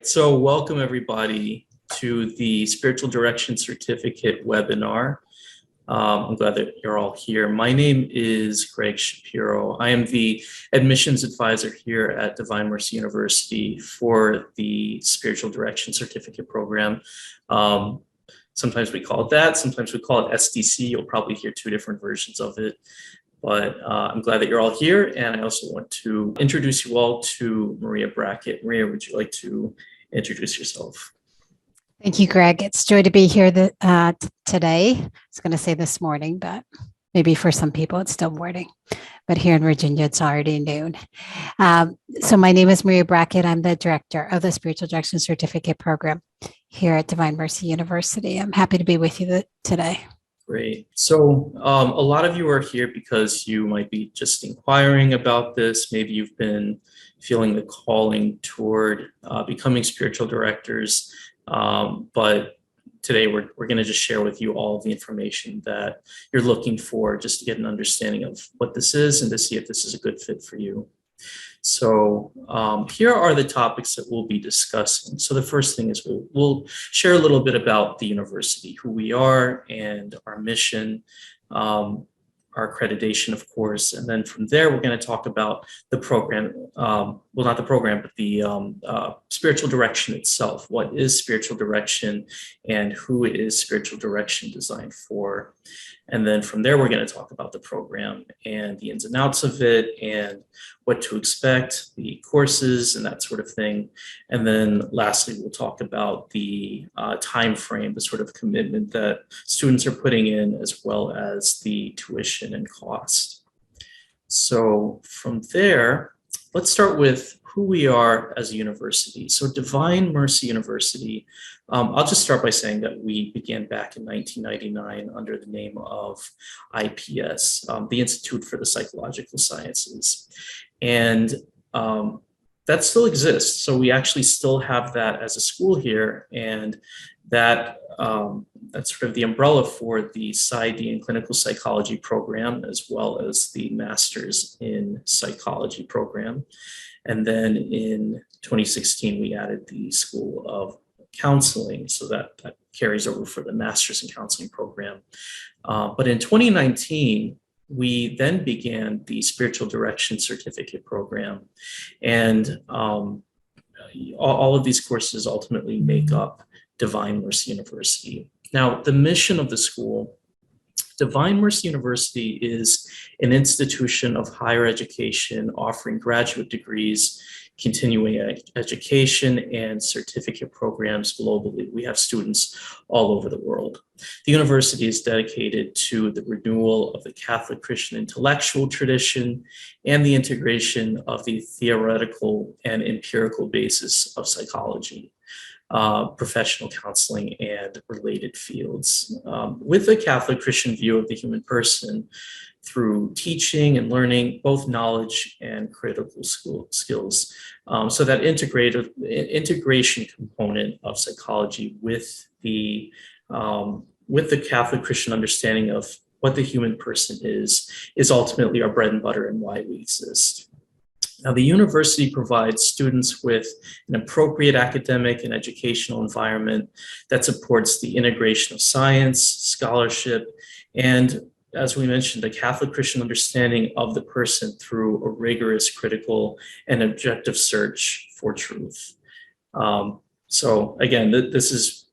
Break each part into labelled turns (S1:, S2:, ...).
S1: So welcome everybody to the Spiritual Direction Certificate webinar. I'm glad that you're all here. My name is Greg Shapero. I am the admissions advisor here at Divine Mercy University for the Spiritual Direction Certificate program. Sometimes we call it that, sometimes we call it SDC. You'll probably hear two different versions of it. But I'm glad that you're all here, and I also want to introduce you all to Maria Brackett. Maria, would you like to introduce yourself?
S2: Thank you, Greg. It's joy to be here today. I was going to say this morning, but maybe for some people it's still morning. But here in Virginia, it's already noon. So my name is Maria Brackett. I'm the director of the Spiritual Direction Certificate program here at Divine Mercy University. I'm happy to be with you today.
S1: Great. So a lot of you are here because you might be just inquiring about this. Maybe you've been feeling the calling toward becoming spiritual directors. But today we're going to just share with you all of the information that you're looking for just to get an understanding of what this is and to see if this is a good fit for you. So here are the topics that we'll be discussing. So the first thing is we'll share a little bit about the university, who we are and our mission, our accreditation, of course. And then from there, we're going to talk about the program, well, not the program, but the spiritual direction itself. What is spiritual direction and who is spiritual direction designed for? And then from there, we're going to talk about the program and the ins and outs of it and what to expect, the courses and that sort of thing. And then lastly, we'll talk about the time frame, the sort of commitment that students are putting in, as well as the tuition and cost. So from there, let's start with who we are as a university. So Divine Mercy University, I'll just start by saying that we began back in 1999 under the name of IPS, the Institute for the Psychological Sciences. And that still exists. So we actually still have that as a school here, and that's sort of the umbrella for the PsyD in Clinical Psychology program, as well as the Masters in Psychology program. And then in 2016, we added the School of Counseling, so that carries over for the Masters in Counseling program. But in 2019, we then began the Spiritual Direction Certificate program. And all of these courses ultimately make up Divine Mercy University. Now, the mission of the school, Divine Mercy University is an institution of higher education offering graduate degrees, continuing education, and certificate programs globally. We have students all over the world. The university is dedicated to the renewal of the Catholic Christian intellectual tradition and the integration of the theoretical and empirical basis of psychology, professional counseling, and related fields, with a Catholic Christian view of the human person through teaching and learning, both knowledge and critical skills. So that integration component of psychology with the Catholic Christian understanding of what the human person is ultimately our bread and butter and why we exist. Now, the university provides students with an appropriate academic and educational environment that supports the integration of science, scholarship, and, as we mentioned, a Catholic Christian understanding of the person through a rigorous, critical, and objective search for truth. So again, this is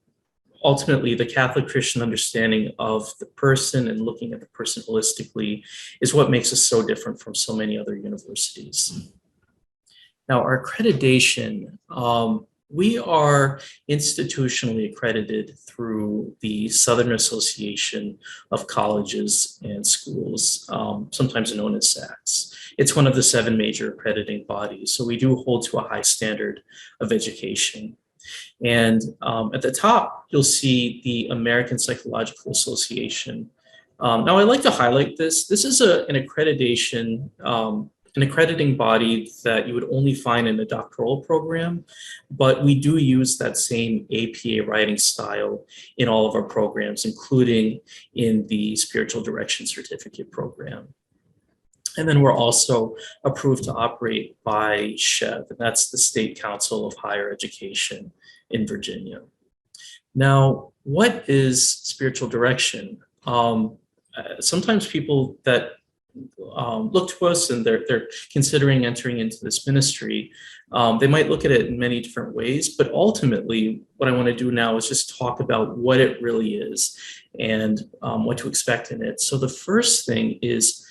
S1: ultimately the Catholic Christian understanding of the person and looking at the person holistically is what makes us so different from so many other universities. Now, our accreditation, we are institutionally accredited through the Southern Association of Colleges and Schools, sometimes known as SACS. It's one of the 7 major accrediting bodies, so we do hold to a high standard of education. And at the top, you'll see the American Psychological Association. Now, I'd like to highlight this. This is an accreditation, an accrediting body that you would only find in a doctoral program, but we do use that same APA writing style in all of our programs, including in the Spiritual Direction Certificate program. And then we're also approved to operate by SHEV, and that's the State Council of Higher Education in Virginia. Now, what is spiritual direction? Sometimes people that look to us and they're considering entering into this ministry, they might look at it in many different ways, but ultimately what I want to do now is just talk about what it really is and what to expect in it. So the first thing is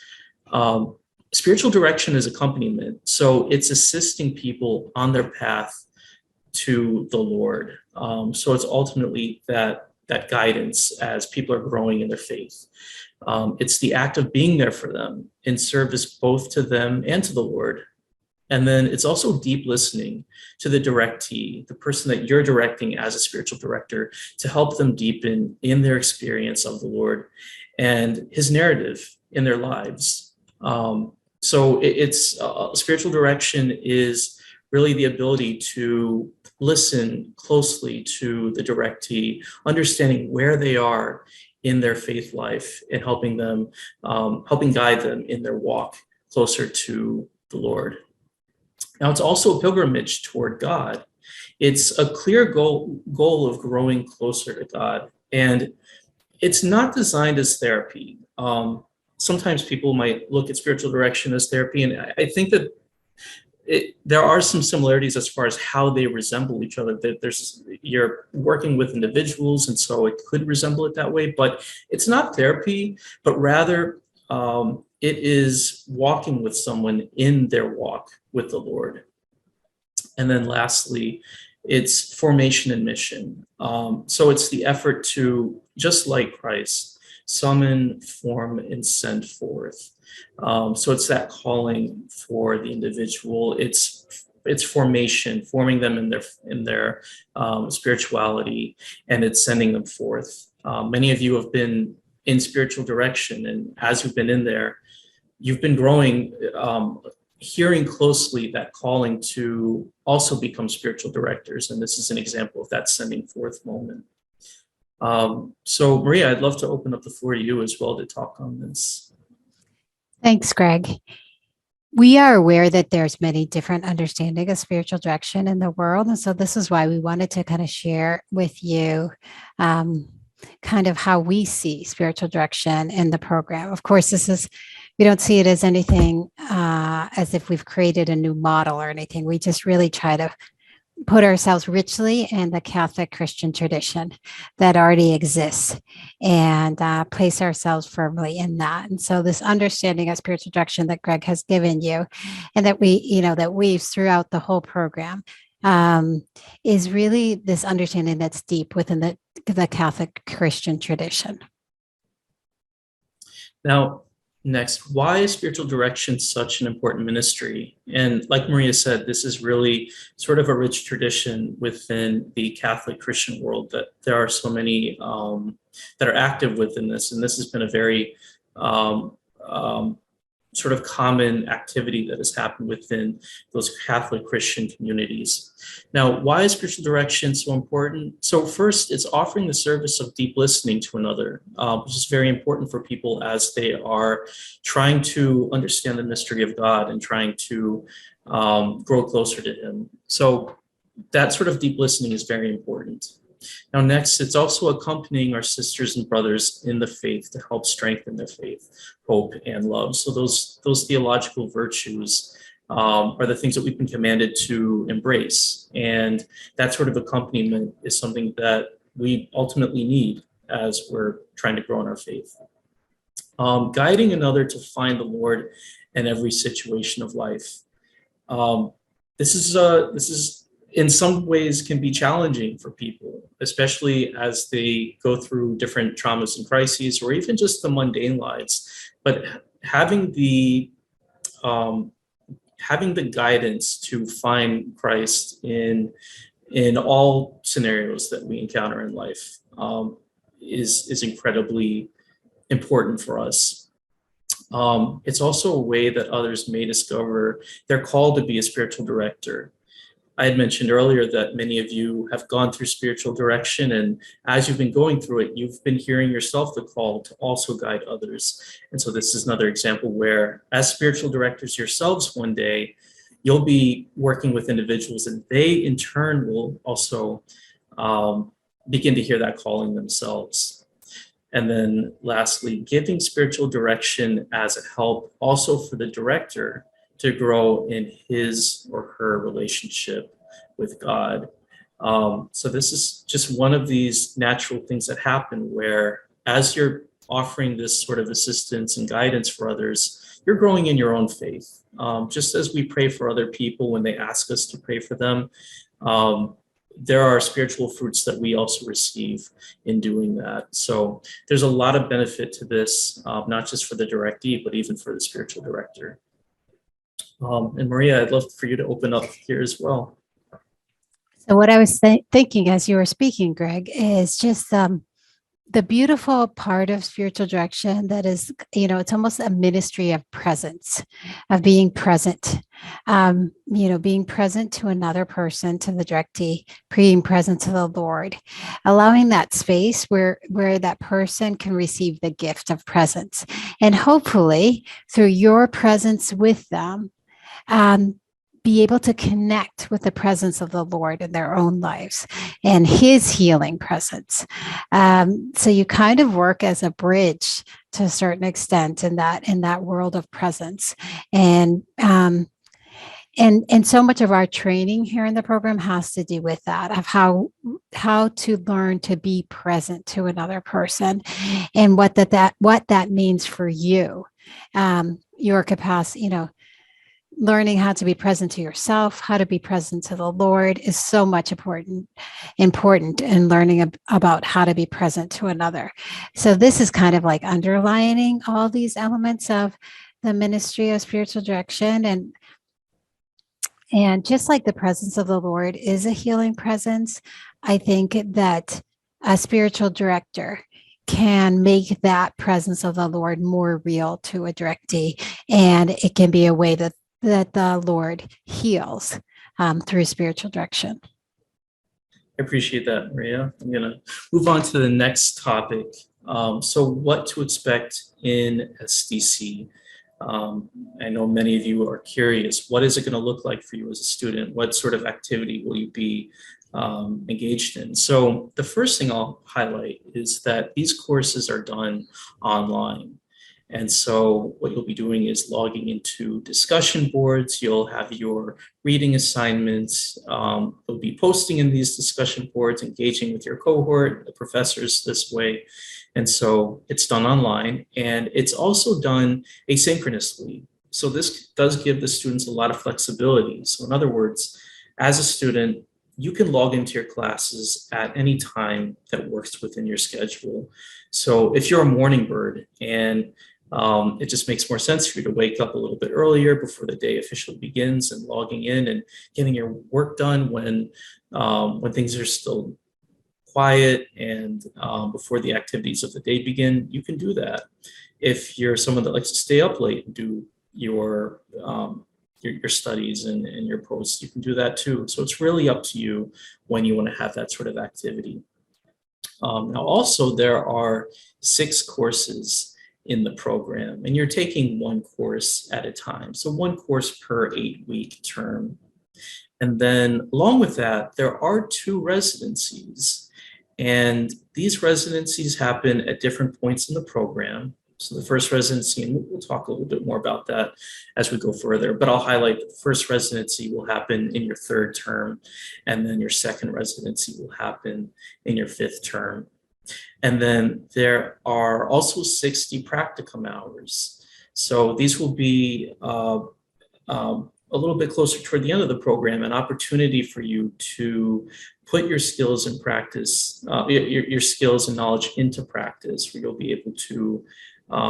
S1: spiritual direction is accompaniment. So it's assisting people on their path to the Lord. So it's ultimately that guidance as people are growing in their faith. It's the act of being there for them in service both to them and to the Lord. And then it's also deep listening to the directee, the person that you're directing as a spiritual director, to help them deepen in their experience of the Lord and his narrative in their lives. So it's spiritual direction is really the ability to listen closely to the directee, understanding where they are in their faith life and helping guide them in their walk closer to the Lord. Now, it's also a pilgrimage toward God. It's a clear goal of growing closer to God. And it's not designed as therapy. Sometimes people might look at spiritual direction as therapy, and I think that there are some similarities as far as how they resemble each other. You're working with individuals, and so it could resemble it that way, but it's not therapy, but rather it is walking with someone in their walk with the Lord. And then lastly, it's formation and mission. So it's the effort to, just like Christ, summon, form, and send forth. So it's that calling for the individual. It's formation, forming them in their spirituality, and it's sending them forth. Many of you have been in spiritual direction, and as you've been in there, you've been growing, hearing closely that calling to also become spiritual directors, and this is an example of that sending forth moment. So Maria, I'd love to open up the floor to you as well to talk on this.
S2: Thanks, Greg. We are aware that there's many different understanding of spiritual direction in the world. And so this is why we wanted to kind of share with you kind of how we see spiritual direction in the program. Of course, we don't see it as anything as if we've created a new model or anything. We just really try to put ourselves richly in the Catholic Christian tradition that already exists and place ourselves firmly in that. And so this understanding of spiritual direction that Greg has given you and that that weaves throughout the whole program is really this understanding that's deep within the Catholic Christian tradition.
S1: Now, next, why is spiritual direction such an important ministry? And like Maria said, this is really sort of a rich tradition within the Catholic Christian world, that there are so many that are active within this. And this has been a very sort of common activity that has happened within those Catholic Christian communities. Now, why is spiritual direction so important? So first, it's offering the service of deep listening to another, which is very important for people as they are trying to understand the mystery of God and trying to grow closer to him. So that sort of deep listening is very important. Now, next, it's also accompanying our sisters and brothers in the faith to help strengthen their faith, hope, and love. So those theological virtues are the things that we've been commanded to embrace. And that sort of accompaniment is something that we ultimately need as we're trying to grow in our faith. Guiding another to find the Lord in every situation of life. This is in some ways can be challenging for people, especially as they go through different traumas and crises, or even just the mundane lives. But having the guidance to find Christ in all scenarios that we encounter in life is incredibly important for us. It's also a way that others may discover they're called to be a spiritual director. I had mentioned earlier that many of you have gone through spiritual direction, and as you've been going through it, you've been hearing yourself the call to also guide others. And so this is another example where, as spiritual directors yourselves one day, you'll be working with individuals, and they in turn will also begin to hear that calling themselves. And then lastly, giving spiritual direction as a help also for the director to grow in his or her relationship with God. So this is just one of these natural things that happen where, as you're offering this sort of assistance and guidance for others, you're growing in your own faith. Just as we pray for other people when they ask us to pray for them, there are spiritual fruits that we also receive in doing that. So there's a lot of benefit to this, not just for the directee, but even for the spiritual director. And Maria, I'd love for you to open up here as well.
S2: So what I was thinking as you were speaking, Greg, is just the beautiful part of spiritual direction that is, it's almost a ministry of presence, of being present, being present to another person, to the directee, being present to the Lord, allowing that space where that person can receive the gift of presence. And hopefully through your presence with them, be able to connect with the presence of the Lord in their own lives and his healing presence. So you kind of work as a bridge to a certain extent in that world of presence. And so much of our training here in the program has to do with that, of how to learn to be present to another person and what that means for you, your capacity, learning how to be present to yourself, how to be present to the Lord is so much important in learning about how to be present to another. So this is kind of like underlining all these elements of the ministry of spiritual direction. And just like the presence of the Lord is a healing presence, I think that a spiritual director can make that presence of the Lord more real to a directee. And it can be a way that the Lord heals through spiritual direction.
S1: I appreciate that, Maria. I'm going to move on to the next topic. So what to expect in SDC? I know many of you are curious. What is it going to look like for you as a student? What sort of activity will you be engaged in? So the first thing I'll highlight is that these courses are done online. And so what you'll be doing is logging into discussion boards. You'll have your reading assignments. You'll be posting in these discussion boards, engaging with your cohort, the professors this way. And so it's done online, and it's also done asynchronously. So this does give the students a lot of flexibility. So in other words, as a student, you can log into your classes at any time that works within your schedule. So if you're a morning bird and it just makes more sense for you to wake up a little bit earlier before the day officially begins and logging in and getting your work done when things are still quiet and before the activities of the day begin, you can do that. If you're someone that likes to stay up late and do your studies and your posts, you can do that too. So it's really up to you when you want to have that sort of activity. Now also there are 6 courses in the program, and you're taking one course at a time. So one course per 8-week term. And then along with that, there are 2 residencies, and these residencies happen at different points in the program. So the first residency, and we'll talk a little bit more about that as we go further, but I'll highlight the first residency will happen in your 3rd term, and then your second residency will happen in your 5th term. And then there are also 60 practicum hours. So these will be a little bit closer toward the end of the program, an opportunity for you to put your skills in practice, your skills and knowledge into practice, where you'll be able to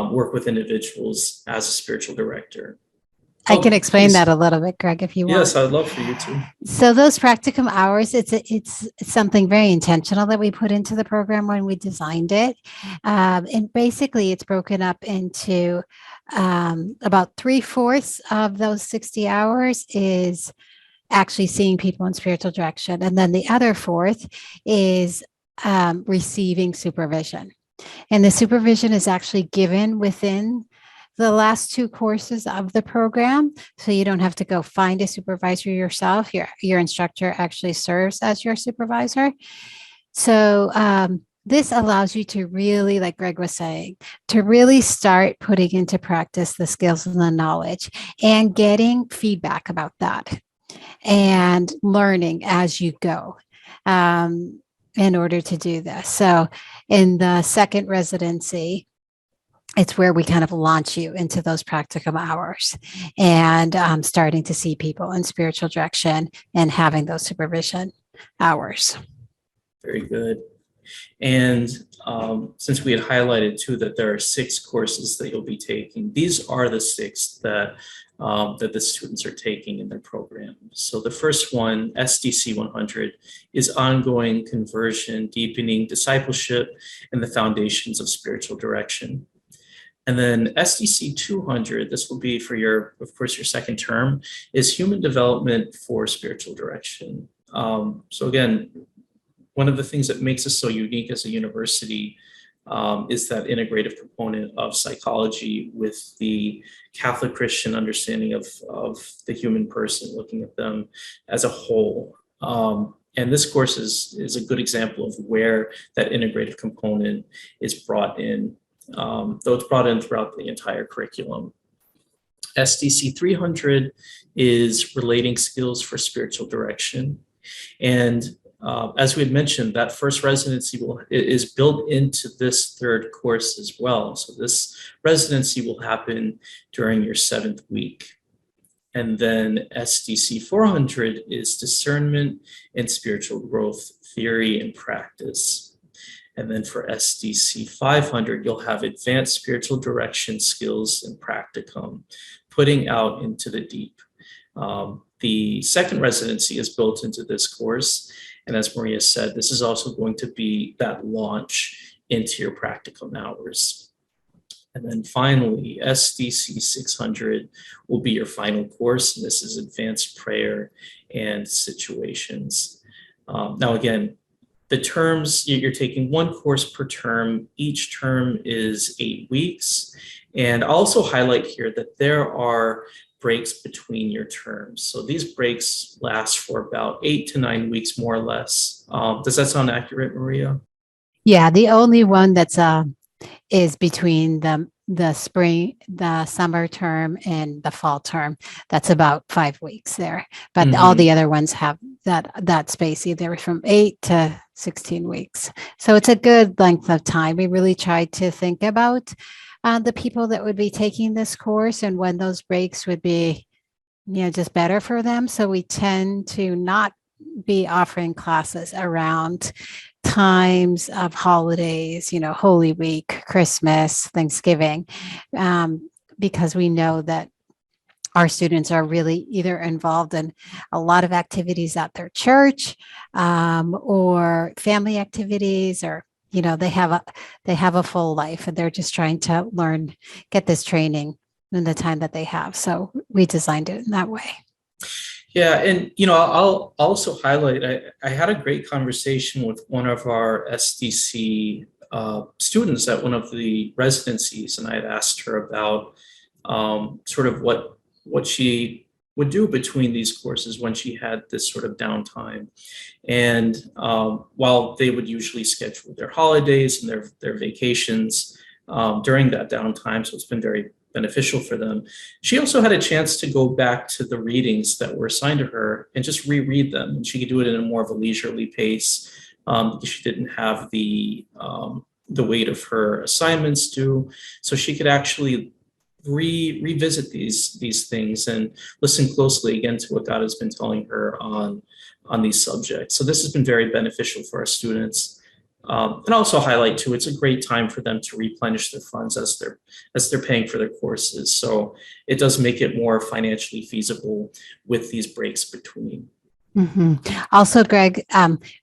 S1: work with individuals as a spiritual director.
S2: I can explain that a little bit, Greg, if you want.
S1: Yes, I'd love for you to.
S2: So those practicum hours, it's something very intentional that we put into the program when we designed it. And basically it's broken up into about 3/4 of those 60 hours is actually seeing people in spiritual direction. And then the other fourth is receiving supervision. And the supervision is actually given within the last two courses of the program. So you don't have to go find a supervisor yourself. Your instructor actually serves as your supervisor. So this allows you to really, like Greg was saying, to really start putting into practice the skills and the knowledge and getting feedback about that and learning as you go in order to do this. So in the second residency, it's where we kind of launch you into those practicum hours and starting to see people in spiritual direction and having those supervision hours.
S1: Very good. And since we had highlighted too that there are 6 courses that you'll be taking, these are the 6 that the students are taking in their program. So the first one, SDC 100, is ongoing conversion, deepening discipleship, and the foundations of spiritual direction. And then SDC 200, this will be for of course, your second term, is human development for spiritual direction. So again, one of the things that makes us so unique as a university is that integrative component of psychology with the Catholic Christian understanding of the human person, looking at them as a whole. And this course is a good example of where that integrative component is brought in, though it's brought in throughout the entire curriculum. SDC 300 is relating skills for spiritual direction. And as we had mentioned, that first residency is built into this third course as well. So this residency will happen during your 7th week. And then SDC 400 is discernment and spiritual growth theory and practice. And then for SDC 500, you'll have advanced spiritual direction skills and practicum, putting out into the deep. The second residency is built into this course. And as Maria said, this is also going to be that launch into your practicum hours. And then finally, SDC 600 will be your final course. And this is advanced prayer and situations. Now, again, the terms, you're taking 1 course per term. Each term is 8 weeks. And I'll also highlight here that there are breaks between your terms. So these breaks last for about 8 to 9 weeks, more or less. Does that sound accurate, Maria?
S2: Yeah, the only one that's is between the spring, the summer term, and the fall term. That's about 5 weeks there. But all the other ones have that space, either from 8 to 16 weeks. So it's a good length of time. We really tried to think about the people that would be taking this course and when those breaks would be, just better for them. So we tend to not be offering classes around times of holidays, Holy Week, Christmas, Thanksgiving, because we know that our students are really either involved in a lot of activities at their church or family activities, or they have a full life and they're just trying to get this training in the time that they have. So we designed it in that way.
S1: Yeah, and I'll also highlight, I had a great conversation with one of our SDC students at one of the residencies, and I had asked her about sort of what she would do between these courses when she had this sort of downtime. And while they would usually schedule their holidays and their vacations during that downtime, so it's been very beneficial for them, she also had a chance to go back to the readings that were assigned to her and just reread them. And she could do it in a more of a leisurely pace because she didn't have the weight of her assignments due. So she could actually revisit these things and listen closely again to what God has been telling her on these subjects. So this has been very beneficial for our students. And also highlight too, it's a great time for them to replenish their funds as they're paying for their courses. So it does make it more financially feasible with these breaks between.
S2: Also, Greg,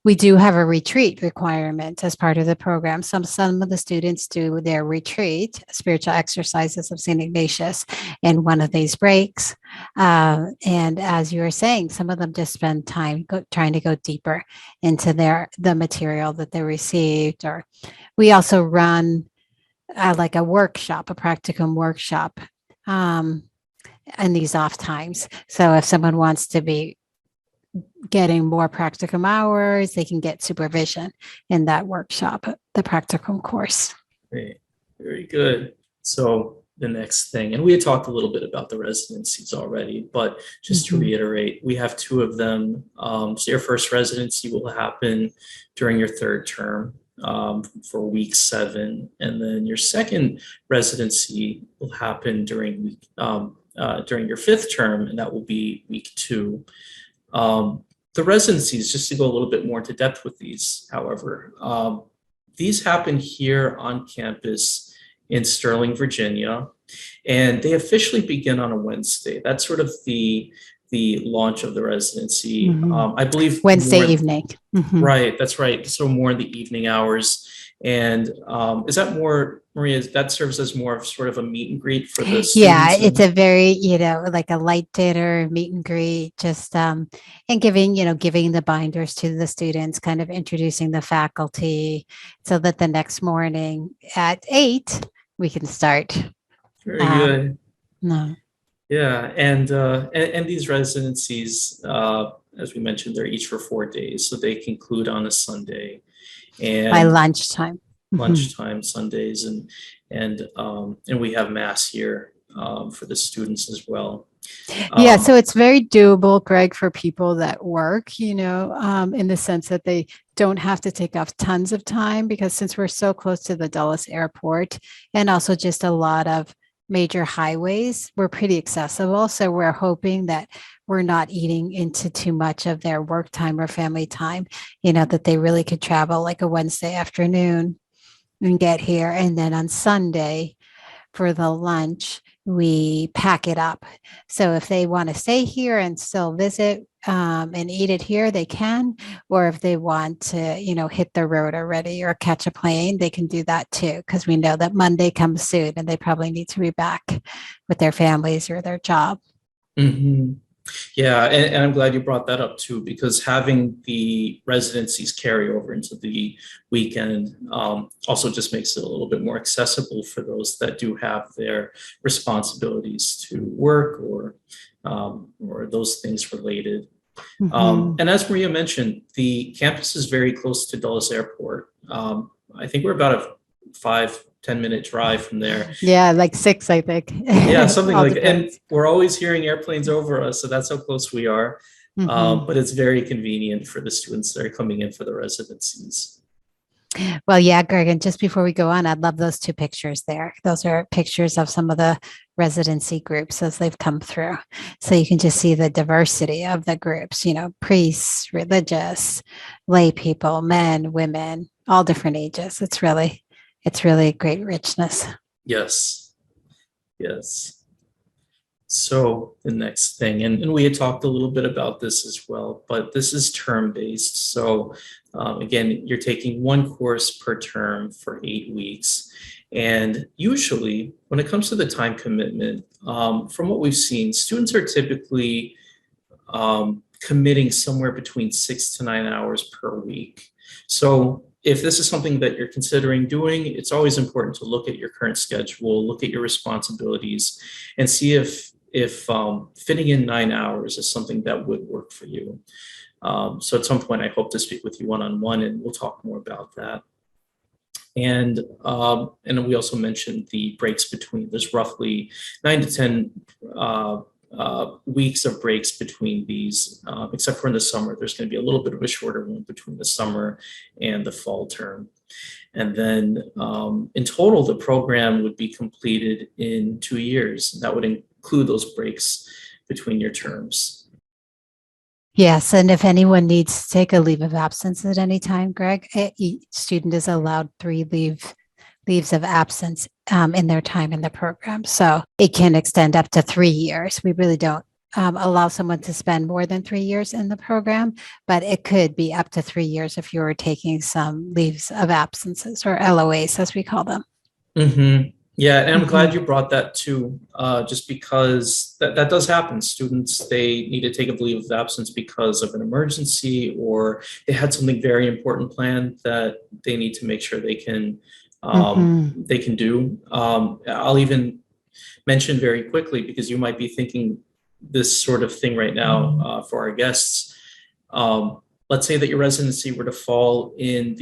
S2: we do have a retreat requirement as part of the program. Some of the students do their retreat, spiritual exercises of St. Ignatius, in one of these breaks. And as you were saying, some of them just spend time trying to go deeper into the material that they received. Or we also run like a workshop, a practicum workshop, in these off times. So if someone wants to be getting more practicum hours, they can get supervision in that workshop, the practicum course.
S1: Great. Very good. So the next thing, and we had talked a little bit about the residencies already, but just to reiterate, we have two of them. So your first residency will happen during your third term for week 7, and then your second residency will happen during your 5th term, and that will be week 2. The residencies, just to go a little bit more into depth with these, however, these happen here on campus in Sterling, Virginia, and they officially begin on a Wednesday. That's sort of the launch of the residency. I believe
S2: Wednesday evening.
S1: Right, that's right. So more in the evening hours. And is that more, Maria, that serves as more of sort of a meet and greet for the students?
S2: Yeah, it's a very, like a light dinner, meet and greet, just and giving the binders to the students, kind of introducing the faculty so that the next morning at 8 we can start.
S1: Very good.
S2: No.
S1: Yeah, and these residencies, as we mentioned, they're each for 4 days, so they conclude on a Sunday, and
S2: by lunchtime.
S1: Sundays, and we have mass here for the students as well.
S2: Yeah, so it's very doable, Greg, for people that work, in the sense that they don't have to take off tons of time, because since we're so close to the Dulles airport and also just a lot of major highways, we're pretty accessible. So we're hoping that we're not eating into too much of their work time or family time, that they really could travel like a Wednesday afternoon and get here. And then on Sunday for the lunch, we pack it up. So if they want to stay here and still visit and eat it here, they can. Or if they want to, hit the road already or catch a plane, they can do that too, because we know that Monday comes soon and they probably need to be back with their families or their job.
S1: Yeah, and I'm glad you brought that up too, because having the residencies carry over into the weekend also just makes it a little bit more accessible for those that do have their responsibilities to work or those things related. And as Maria mentioned, the campus is very close to Dulles Airport. I think we're about a 5-10 minute drive from there.
S2: Yeah, like 6, I think.
S1: Yeah, something like that. And we're always hearing airplanes over us, so that's how close we are. But it's very convenient for the students that are coming in for the residencies.
S2: Well, yeah, Greg, and just before we go on, I'd love those 2 pictures there. Those are pictures of some of the residency groups as they've come through. So you can just see the diversity of the groups, priests, religious, lay people, men, women, all different ages. It's really great richness.
S1: Yes. So the next thing, and we had talked a little bit about this as well, but this is term-based. So again, you're taking 1 course per term for 8 weeks. And usually when it comes to the time commitment, from what we've seen, students are typically committing somewhere between 6 to 9 hours per week. So if this is something that you're considering doing, it's always important to look at your current schedule, look at your responsibilities, and see if fitting in 9 hours is something that would work for you. So at some point, I hope to speak with you one-on-one, and we'll talk more about that. And we also mentioned the breaks between. There's roughly 9 to 10 weeks of breaks between these, except for in the summer. There's going to be a little bit of a shorter one between the summer and the fall term. And then in total, the program would be completed in 2 years. That would include those breaks between your terms.
S2: Yes, and if anyone needs to take a leave of absence at any time, Greg, each student is allowed 3 leaves of absence in their time in the program. So it can extend up to 3 years. We really don't allow someone to spend more than 3 years in the program, but it could be up to 3 years if you were taking some leaves of absences or LOAs, as we call them.
S1: Mm-hmm. Yeah, and I'm glad
S2: Mhm.
S1: you brought that too, just because that does happen. Students, they need to take a leave of absence because of an emergency, or they had something very important planned that they need to make sure
S2: Mhm.
S1: they can do. I'll even mention very quickly, because you might be thinking this sort of thing right now for our guests. Let's say that your residency were to fall in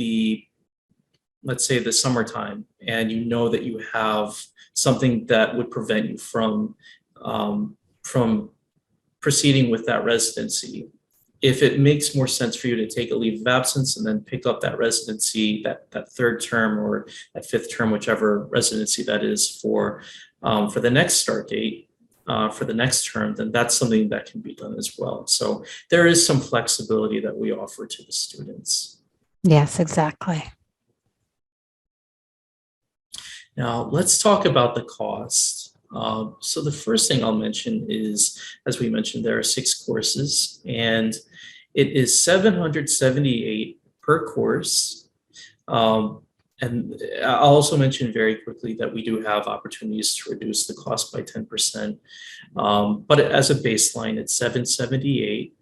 S1: let's say the summertime, and you know that you have something that would prevent you from proceeding with that residency. If it makes more sense for you to take a leave of absence and then pick up that residency, that third term or that fifth term, whichever residency that is for the next start date, for the next term, then that's something that can be done as well. So there is some flexibility that we offer to the students.
S2: Yes, exactly.
S1: Now, let's talk about the cost. So the first thing I'll mention is, as we mentioned, there are 6 courses, and it is $778 per course. And I'll also mention very quickly that we do have opportunities to reduce the cost by 10%. But as a baseline, it's $778.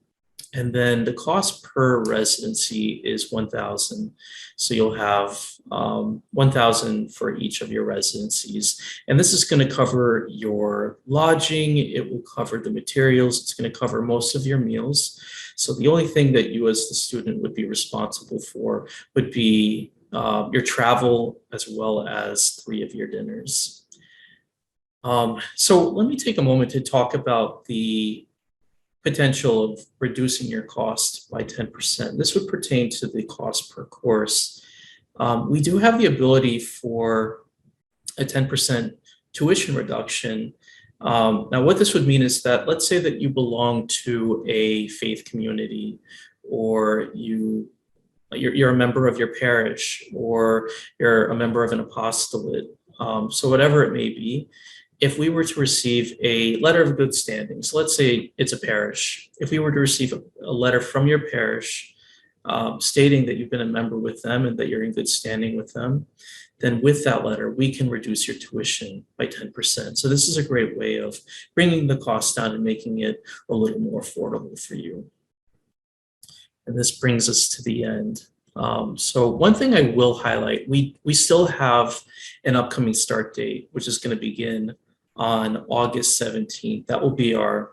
S1: And then the cost per residency is $1,000. So you'll have $1,000 for each of your residencies. And this is going to cover your lodging. It will cover the materials. It's going to cover most of your meals. So the only thing that you as the student would be responsible for would be your travel, as well as 3 of your dinners. So let me take a moment to talk about the potential of reducing your cost by 10%. This would pertain to the cost per course. We do have the ability for a 10% tuition reduction. Now, what this would mean is that, let's say that you belong to a faith community, or you're a member of your parish, or you're a member of an apostolate. So whatever it may be, if we were to receive a letter of good standing, so let's say it's a parish, if we were to receive a letter from your parish stating that you've been a member with them and that you're in good standing with them, then with that letter, we can reduce your tuition by 10%. So this is a great way of bringing the cost down and making it a little more affordable for you. And this brings us to the end. So one thing I will highlight, we still have an upcoming start date, which is going to begin on August 17th. That will be our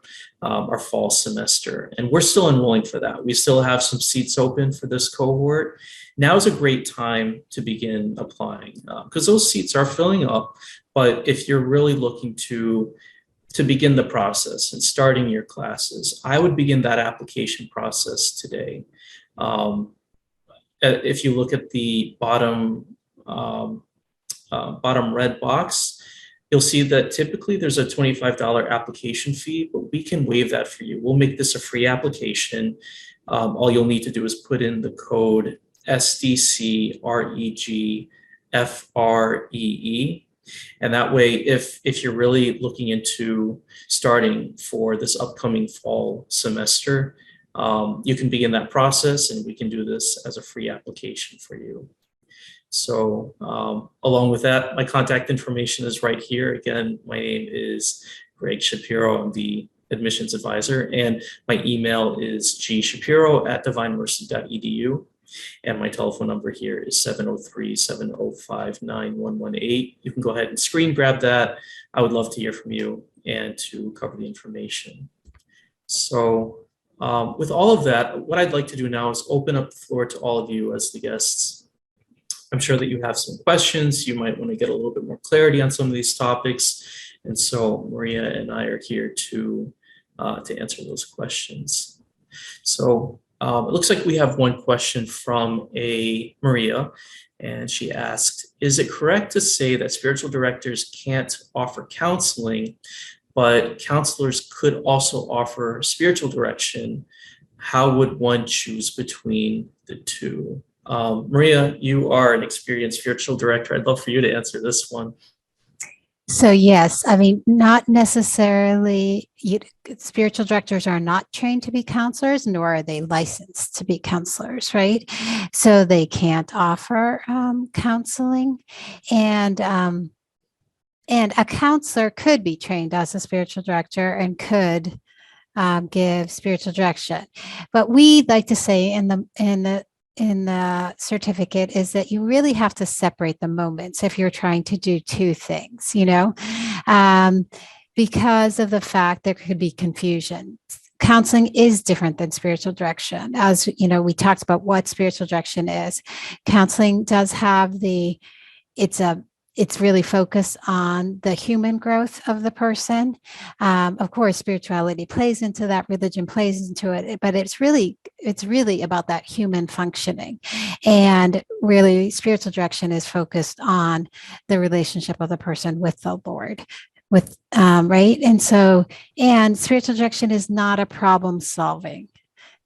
S1: fall semester. And we're still enrolling for that. We still have some seats open for this cohort. Now is a great time to begin applying, because those seats are filling up. But if you're really looking to begin the process and starting your classes, I would begin that application process today. If you look at the bottom red box, you'll see that typically there's a $25 application fee, but we can waive that for you. We'll make this a free application. All you'll need to do is put in the code SDCREGFREE. And that way, if you're really looking into starting for this upcoming fall semester, you can begin that process, and we can do this as a free application for you. So along with that, my contact information is right here. Again, my name is Greg Shapero. I'm the admissions advisor, and my email is gshapero@divinemercy.edu. And my telephone number here is 703-705-9118. You can go ahead and screen grab that. I would love to hear from you and to cover the information. So with all of that, what I'd like to do now is open up the floor to all of you as the guests. I'm sure that you have some questions. You might want to get a little bit more clarity on some of these topics. And so Maria and I are here to answer those questions. So it looks like we have one question from Maria, and she asked, is it correct to say that spiritual directors can't offer counseling, but counselors could also offer spiritual direction? How would one choose between the two? Maria, you are an experienced spiritual director. I'd love for you to answer this one.
S2: So yes, I mean, not necessarily, spiritual directors are not trained to be counselors, nor are they licensed to be counselors, right? So they can't offer counseling, and a counselor could be trained as a spiritual director and could give spiritual direction. But we like to say in the certificate is that you really have to separate the moments if you're trying to do two things, um, because of the fact there could be confusion. Counseling is different than spiritual direction. As you know, we talked about what spiritual direction is. Counseling does have it's a it's really focused on the human growth of the person. Of course, spirituality plays into that, religion plays into it, but it's really about that human functioning. And really, spiritual direction is focused on the relationship of the person with the Lord. Right. And spiritual direction is not a problem solving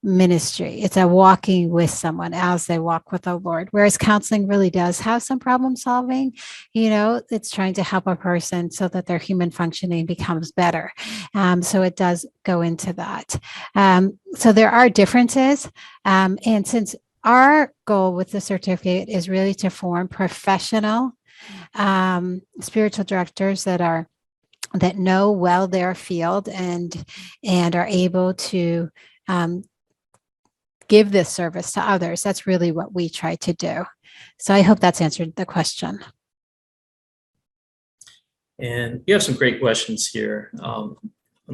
S2: ministry. It's a walking with someone as they walk with the Lord. Whereas counseling really does have some problem solving. It's trying to help a person so that their human functioning becomes better. So it does go into that. So there are differences. And since our goal with the certificate is really to form professional spiritual directors that know well their field and are able to give this service to others. That's really what we try to do. So I hope that's answered the question.
S1: And you have some great questions here. I'm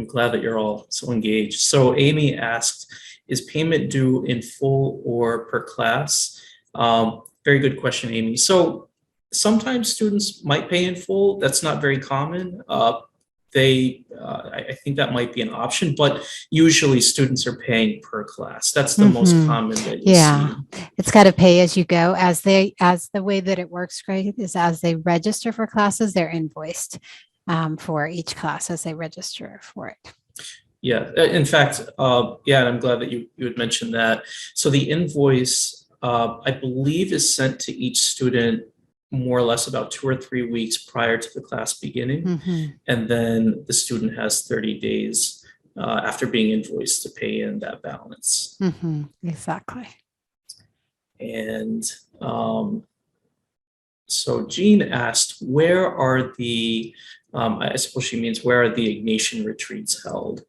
S1: glad that you're all so engaged. So Amy asked, is payment due in full or per class? Very good question, Amy. So sometimes students might pay in full. That's not very common. I think that might be an option, but usually students are paying per class. That's the most common that you see.
S2: It's got to pay as you go. As the way that it works, Greg, is as they register for classes, they're invoiced for each class as they register for it.
S1: Yeah, in fact, and I'm glad that you had mentioned that. So the invoice, I believe, is sent to each student more or less about 2 or 3 weeks prior to the class beginning. And then the student has 30 days after being invoiced to pay in that balance.
S2: Exactly.
S1: And so Jean asked, where are the, I suppose she means, where are the Ignatian retreats held?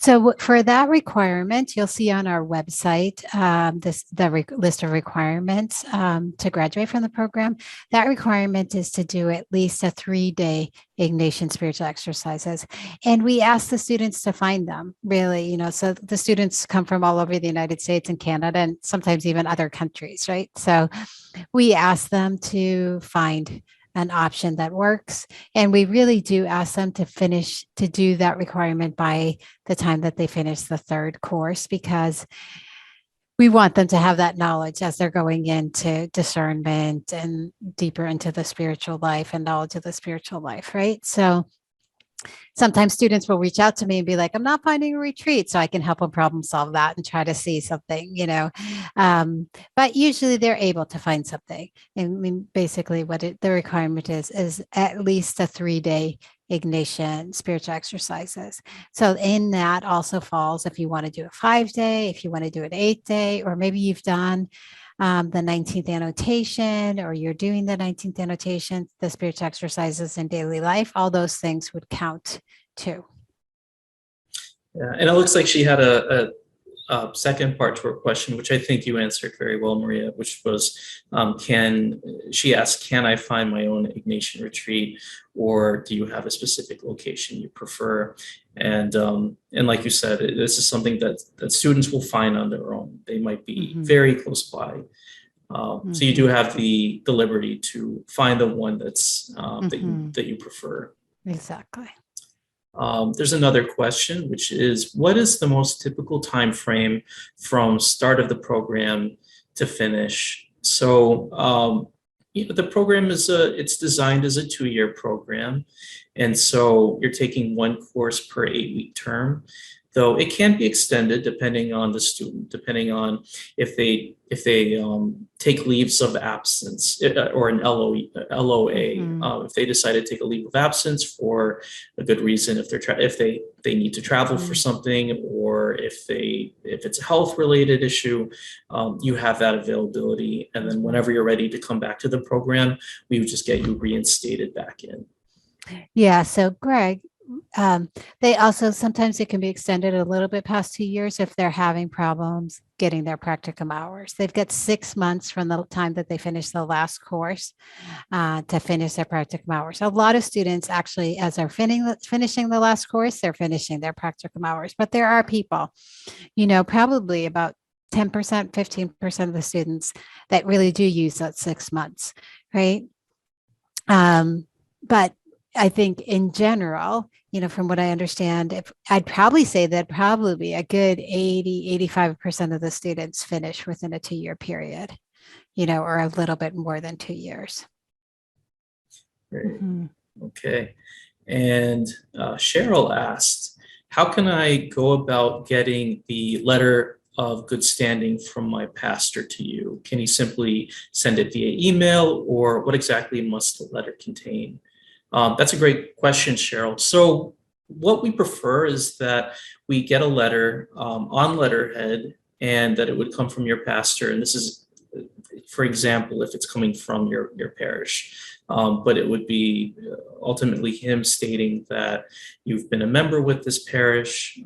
S2: So for that requirement, you'll see on our website the list of requirements to graduate from the program. That requirement is to do at least a 3-day Ignatian spiritual exercises. And we ask the students to find them, really, so the students come from all over the United States and Canada and sometimes even other countries, right? So we ask them to find an option that works. And we really do ask them to do that requirement by the time that they finish the 3rd course, because we want them to have that knowledge as they're going into discernment and deeper into the spiritual life and knowledge of the spiritual life, right? So sometimes students will reach out to me and be like, I'm not finding a retreat, so I can help them problem solve that and try to see something, but usually they're able to find something. I mean, basically the requirement is at least a 3-day Ignatian spiritual exercises. So in that also falls if you want to do a 5-day, if you want to do an 8-day, or maybe you've done the 19th annotation, or you're doing the 19th annotation, the spiritual exercises in daily life, all those things would count too.
S1: Yeah, and it looks like she had a second part to her question, which I think you answered very well, Maria, which was, she asked, can I find my own Ignatian retreat, or do you have a specific location you prefer? And like you said, this is something that students will find on their own. They might be very close by. So you do have the liberty to find the one that's that you prefer.
S2: Exactly.
S1: There's another question, which is, what is the most typical time frame from start of the program to finish? So the program it's designed as a 2-year program, and so you're taking one course per 8-week term. though it can be extended depending on the student, depending on if they take leaves of absence or an LOA. If they decide to take a leave of absence for a good reason, if they need to travel for something, or if it's a health related issue, you have that availability. And then whenever you're ready to come back to the program, we would just get you reinstated back in.
S2: Yeah. So Greg, they also, sometimes it can be extended a little bit past 2 years if they're having problems getting their practicum hours. They've got 6 months from the time that they finish the last course to finish their practicum hours. A lot of students actually, as they're finishing the last course, they're finishing their practicum hours. But there are people, probably about 10%, 15% of the students that really do use that 6 months, right? But I think in general, from what I understand, I'd probably say that probably a good 85% of the students finish within a 2-year period, or a little bit more than 2 years.
S1: Great. Okay. And Cheryl asked, how can I go about getting the letter of good standing from my pastor to you? Can he simply send it via email, or what exactly must the letter contain? That's a great question, Cheryl. So what we prefer is that we get a letter on letterhead, and that it would come from your pastor. And this is, for example, if it's coming from your parish. But it would be ultimately him stating that you've been a member with this parish.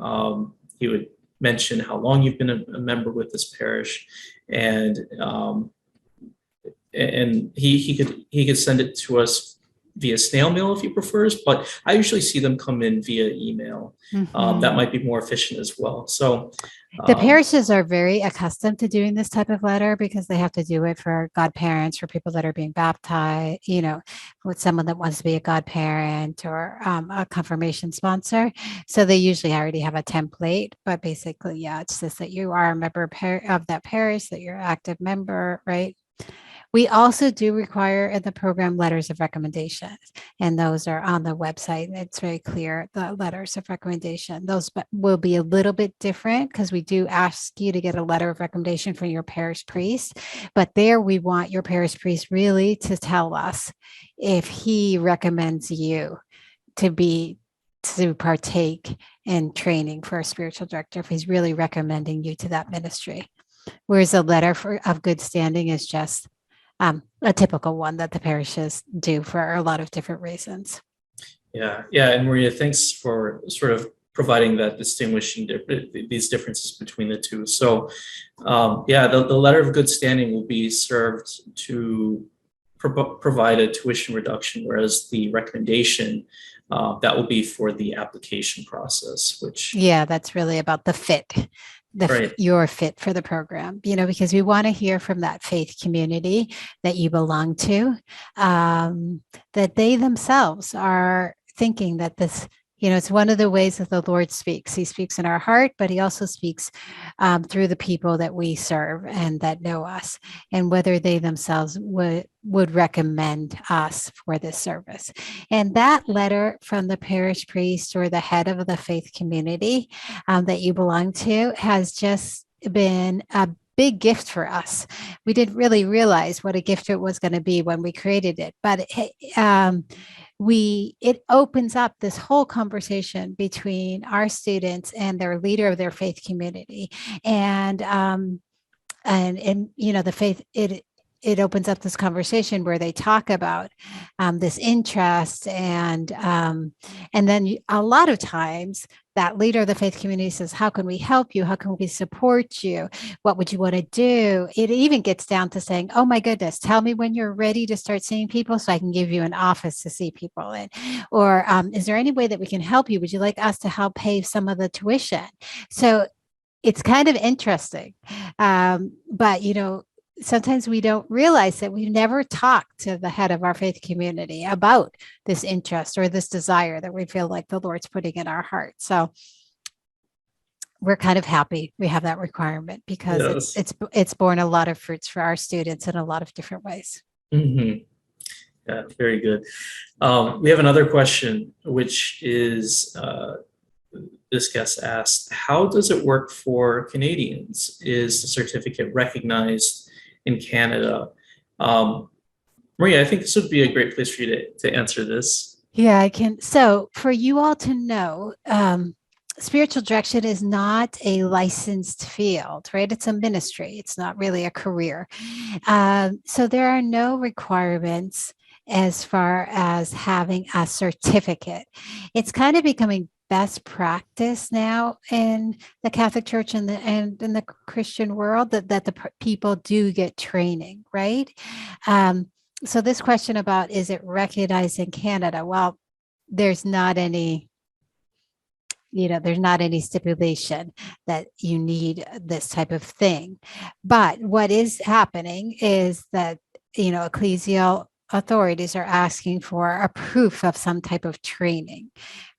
S1: He would mention how long you've been a member with this parish, and he could send it to us via snail mail if he prefers, but I usually see them come in via email. That might be more efficient as well. So
S2: the parishes are very accustomed to doing this type of letter because they have to do it for godparents, for people that are being baptized, with someone that wants to be a godparent or a confirmation sponsor. So they usually already have a template, but basically, yeah, it's just that you are a member of that parish, that you're an active member, right? We also do require in the program letters of recommendation, and those are on the website. It's very clear, the letters of recommendation. Those will be a little bit different because we do ask you to get a letter of recommendation from your parish priest, but there we want your parish priest really to tell us if he recommends you to partake in training for a spiritual director, if he's really recommending you to that ministry. Whereas a letter of good standing is just a typical one that the parishes do for a lot of different reasons.
S1: Yeah. And Maria, thanks for sort of providing that distinguishing these differences between the two. So the letter of good standing will be served to provide a tuition reduction, whereas the recommendation that will be for the application process, which
S2: that's really about the fit.
S1: Right.
S2: You're fit for the program, because we want to hear from that faith community that you belong to, that they themselves are thinking that this, it's one of the ways that the Lord speaks. He speaks in our heart, but he also speaks through the people that we serve and that know us, and whether they themselves would recommend us for this service. And that letter from the parish priest or the head of the faith community that you belong to has just been a big gift for us. We didn't really realize what a gift it was going to be when we created it, but it opens up this whole conversation between our students and their leader of their faith community, and the faith, it opens up this conversation where they talk about this interest, and then a lot of times that leader of the faith community says, how can we help you? How can we support you? What would you want to do? It even gets down to saying, oh my goodness, tell me when you're ready to start seeing people so I can give you an office to see people in. Or is there any way that we can help you? Would you like us to help pay some of the tuition? So it's kind of interesting. But, sometimes we don't realize that we've never talked to the head of our faith community about this interest or this desire that we feel like the Lord's putting in our heart. So we're kind of happy we have that requirement, because it's borne a lot of fruits for our students in a lot of different ways.
S1: Mm-hmm. Yeah, very good. We have another question, which is this guest asked, how does it work for Canadians? Is the certificate recognized in Canada? Maria, I think this would be a great place for you to answer this.
S2: Yeah, I can. So, for you all to know, spiritual direction is not a licensed field, right? It's a ministry, it's not really a career. So, there are no requirements as far as having a certificate. It's kind of becoming best practice now in the Catholic Church and in the Christian world that the people do get training, right? So this question about is it recognized in Canada? Well, there's not any, there's not any stipulation that you need this type of thing. But what is happening is that, ecclesial authorities are asking for a proof of some type of training,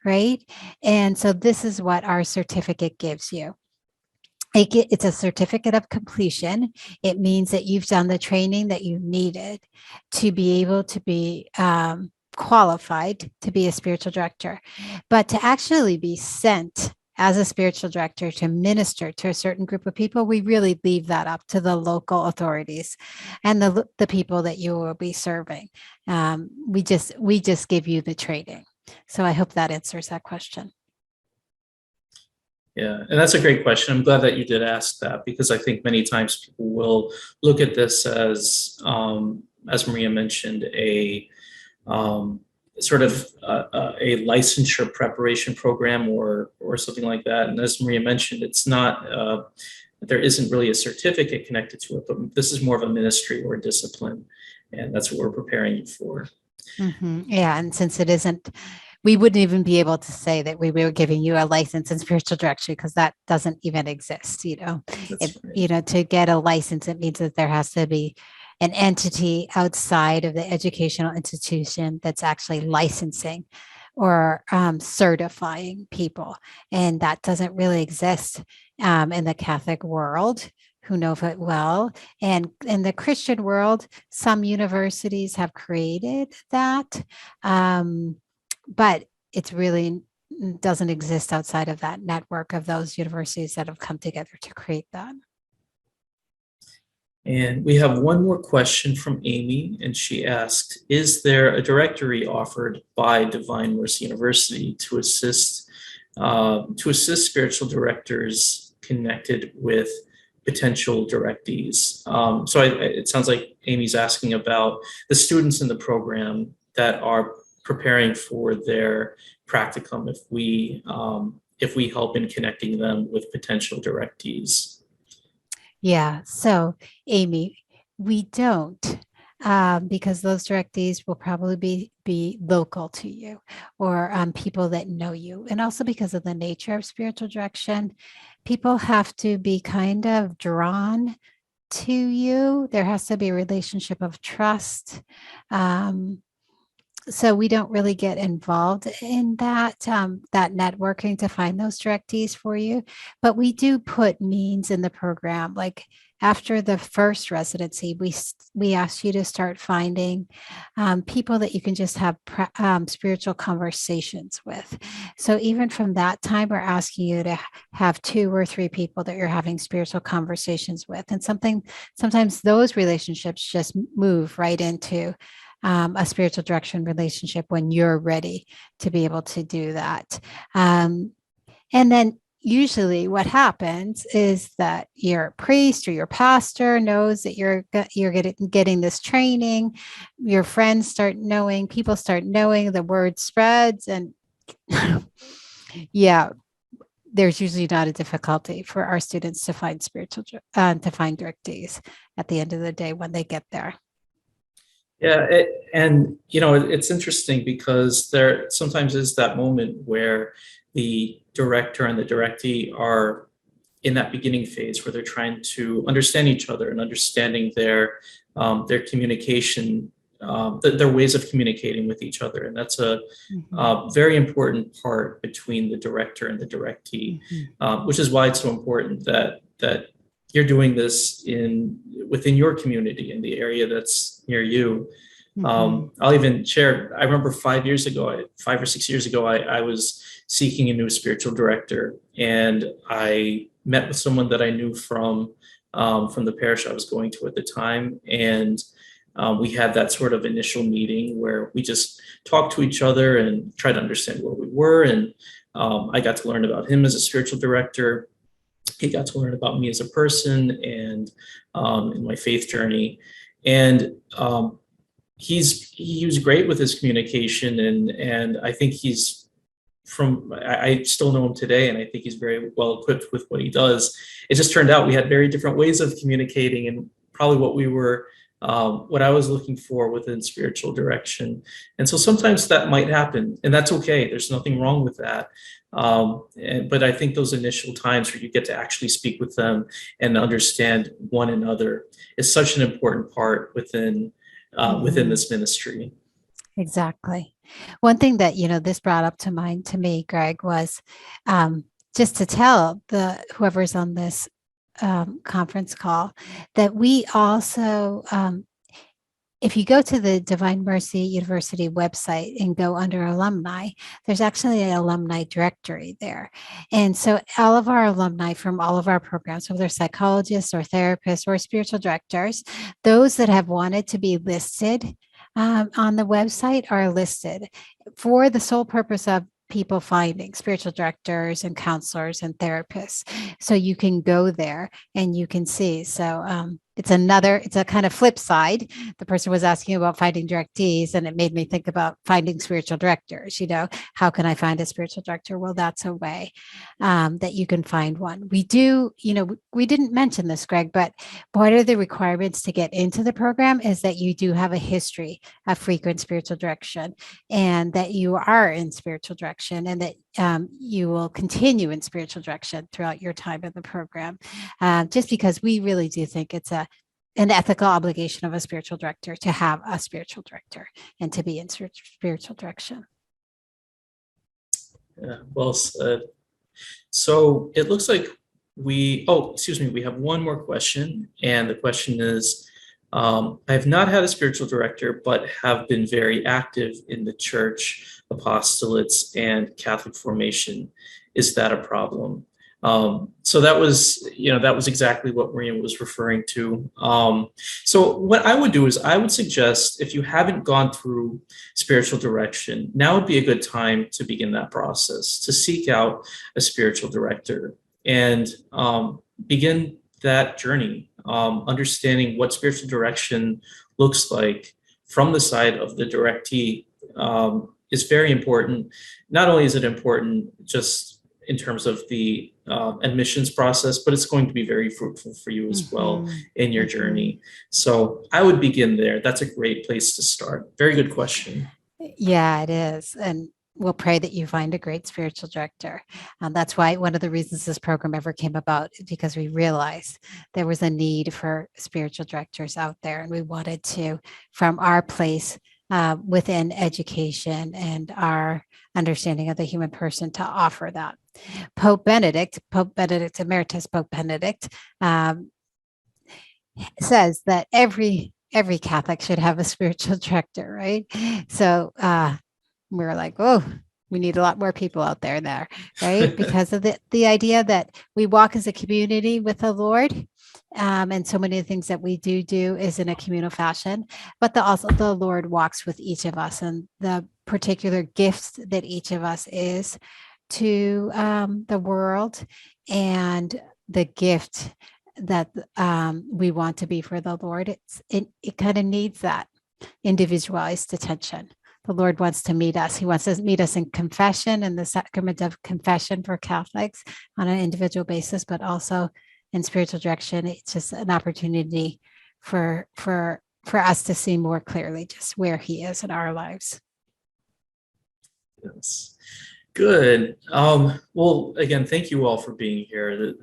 S2: right? And so this is what our certificate gives you. It's a certificate of completion. It means that you've done the training that you needed to be able to be qualified to be a spiritual director. But to actually be sent as a spiritual director to minister to a certain group of people, we really leave that up to the local authorities and the people that you will be serving. We just give you the training. So I hope that answers that question.
S1: Yeah, and that's a great question. I'm glad that you did ask that, because I think many times people will look at this as Maria mentioned, a sort of a licensure preparation program or something like that. And as Maria mentioned, it's not, there isn't really a certificate connected to it, but this is more of a ministry or a discipline, and that's what we're preparing you for.
S2: Mm-hmm. Yeah, and since it isn't, we wouldn't even be able to say that we were giving you a license in spiritual direction, because that doesn't even exist.
S1: Right.
S2: To get a license, it means that there has to be an entity outside of the educational institution that's actually licensing or certifying people, and that doesn't really exist in the Catholic world. Who know it well. And in the Christian world, some universities have created that. But it's really doesn't exist outside of that network of those universities that have come together to create that.
S1: And we have one more question from Amy, and she asked, is there a directory offered by Divine Mercy University to assist spiritual directors connected with potential directees? It sounds like Amy's asking about the students in the program that are preparing for their practicum, if we help in connecting them with potential directees.
S2: Yeah. So, Amy, we don't, because those directees will probably be local to you, or people that know you. And also because of the nature of spiritual direction, people have to be kind of drawn to you. There has to be a relationship of trust. So we don't really get involved in that networking to find those directees for you, but we do put means in the program. Like after the first residency, we ask you to start finding people that you can just have spiritual conversations with. So even from that time, we're asking you to have 2 or 3 people that you're having spiritual conversations with, and sometimes those relationships just move right into a spiritual direction relationship when you're ready to be able to do that. And then usually what happens is that your priest or your pastor knows that you're getting this training. Your friends start knowing, people start knowing, the word spreads, and yeah, there's usually not a difficulty for our students to find to find directees at the end of the day when they get there.
S1: Yeah, it's interesting because there sometimes is that moment where the director and the directee are in that beginning phase where they're trying to understand each other and understanding their communication, their ways of communicating with each other, and that's a very important part between the director and the directee, which is why it's so important that you're doing this within your community in the area that's near you, I'll even share, I remember 5 or 6 years ago, I was seeking a new spiritual director, and I met with someone that I knew from the parish I was going to at the time. And we had that sort of initial meeting where we just talked to each other and tried to understand where we were. And I got to learn about him as a spiritual director. He got to learn about me as a person and in my faith journey. And he was great with his communication, and I think I still know him today, and I think he's very well equipped with what he does. It just turned out we had very different ways of communicating, and probably what I was looking for within spiritual direction. And so sometimes that might happen, and that's okay. There's nothing wrong with that. But I think those initial times where you get to actually speak with them and understand one another is such an important part within this ministry.
S2: Exactly. One thing that, this brought up to mind to me, Greg, was just to tell whoever's on this conference call that we also, if you go to the Divine Mercy University website and go under alumni, there's actually an alumni directory there. And so all of our alumni from all of our programs, whether they're psychologists or therapists or spiritual directors, those that have wanted to be listed on the website are listed for the sole purpose of people finding spiritual directors and counselors and therapists. So you can go there and you can see. So it's a kind of flip side. The person was asking about finding directees, and it made me think about finding spiritual directors. How can I find a spiritual director? Well, that's a way that you can find one. We didn't mention this, Greg, but part of the requirements to get into the program is that you do have a history of frequent spiritual direction, and that you are in spiritual direction, and that you will continue in spiritual direction throughout your time in the program, just because we really do think it's an ethical obligation of a spiritual director to have a spiritual director and to be in spiritual direction.
S1: Yeah, well said. So it looks like we have one more question. And the question is, I have not had a spiritual director, but have been very active in the church, apostolates, and Catholic formation. Is that a problem? So that was exactly what Maria was referring to. So what I would do is I would suggest, if you haven't gone through spiritual direction, now would be a good time to begin that process, to seek out a spiritual director and begin that journey, understanding what spiritual direction looks like from the side of the directee is very important. Not only is it important just in terms of the admissions process, but it's going to be very fruitful for you as well in your journey. So I would begin there. That's a great place to start. Very good question.
S2: Yeah, it is. And we'll pray that you find a great spiritual director. That's why one of the reasons this program ever came about is because we realized there was a need for spiritual directors out there. And we wanted to, from our place within education and our understanding of the human person, to offer that. Pope Benedict Emeritus, Pope Benedict, says that every Catholic should have a spiritual director, right? So we were like, oh, we need a lot more people out there, right? Because of the idea that we walk as a community with the Lord. And so many of the things that we do is in a communal fashion, but also the Lord walks with each of us, and the particular gifts that each of us is to the world, and the gift that we want to be for the Lord. It kind of needs that individualized attention. The Lord wants to meet us. He wants to meet us in confession and the sacrament of confession for Catholics on an individual basis, but also in spiritual direction. It's just an opportunity for us to see more clearly just where He is in our lives.
S1: Yes. Good. Well, again, thank you all for being here.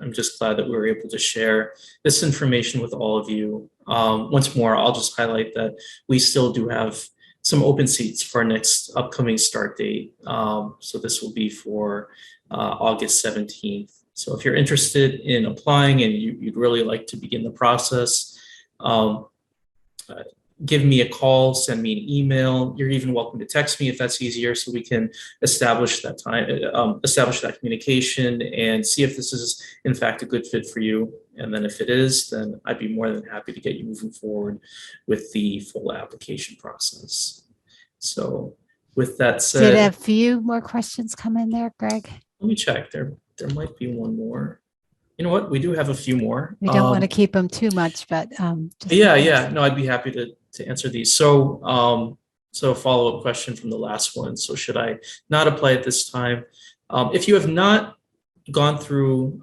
S1: I'm just glad that we were able to share this information with all of you. Once more, I'll just highlight that we still do have some open seats for our next upcoming start date. So this will be for August 17th. So if you're interested in applying and you'd really like to begin the process, give me a call, send me an email. You're even welcome to text me if that's easier, so we can establish that establish that communication and see if this is in fact a good fit for you. And then if it is, then I'd be more than happy to get you moving forward with the full application process. So with that said,
S2: Did a few more questions come in there, Greg?
S1: let me check. There might be one more. You know what? We do have a few more.
S2: We don't want to keep them too much, but
S1: yeah. No, I'd be happy to answer these. So, so a follow-up question from the last one. So should I not apply at this time? If you have not gone through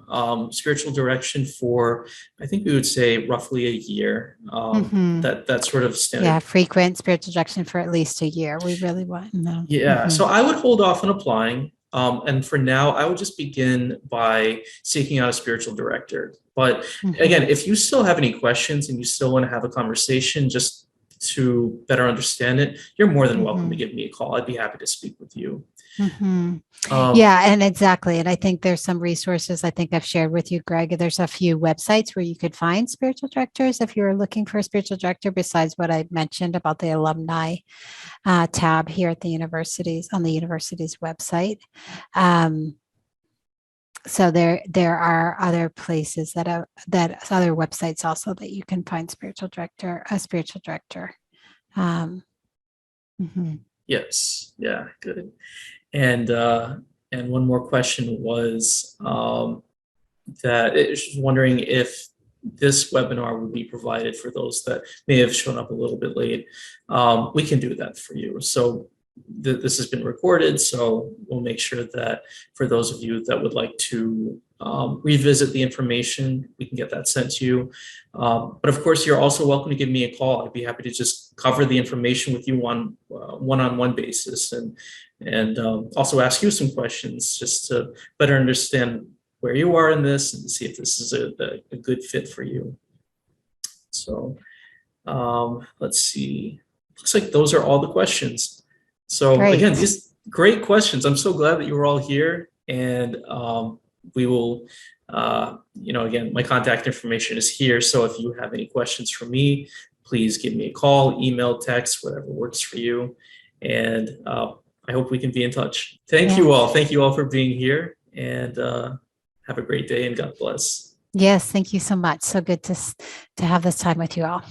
S1: spiritual direction for, I think we would say roughly a year, that sort of standard.
S2: Yeah, frequent spiritual direction for at least a year. We really want. No.
S1: Yeah, so I would hold off on applying. And for now, I would just begin by seeking out a spiritual director. But again, if you still have any questions and you still want to have a conversation just to better understand it, you're more than welcome to give me a call. I'd be happy to speak with you.
S2: Yeah, and exactly. And I think there's some resources I think I've shared with you, Greg. There's a few websites where you could find spiritual directors if you're looking for a spiritual director, besides what I mentioned about the alumni tab here at the universities, on the university's website. So there are other places that other websites also that you can find a spiritual director.
S1: Yes. Yeah. Good. And one more question was that I was wondering if this webinar would be provided for those that may have shown up a little bit late. We can do that for you. So this has been recorded, so we'll make sure that for those of you that would like to revisit the information, we can get that sent to you. But of course, you're also welcome to give me a call. I'd be happy to just cover the information with you on one-on-one basis, and also ask you some questions just to better understand where you are in this and see if this is a good fit for you. So let's see. Looks like those are all the questions. So again, these great questions. I'm so glad that you were all here, and we will, again, my contact information is here. So if you have any questions for me, please give me a call, email, text, whatever works for you. And I hope we can be in touch. Thank you all. Thank you all for being here, and have a great day, and God bless.
S2: Yes, thank you so much. So good to have this time with you all.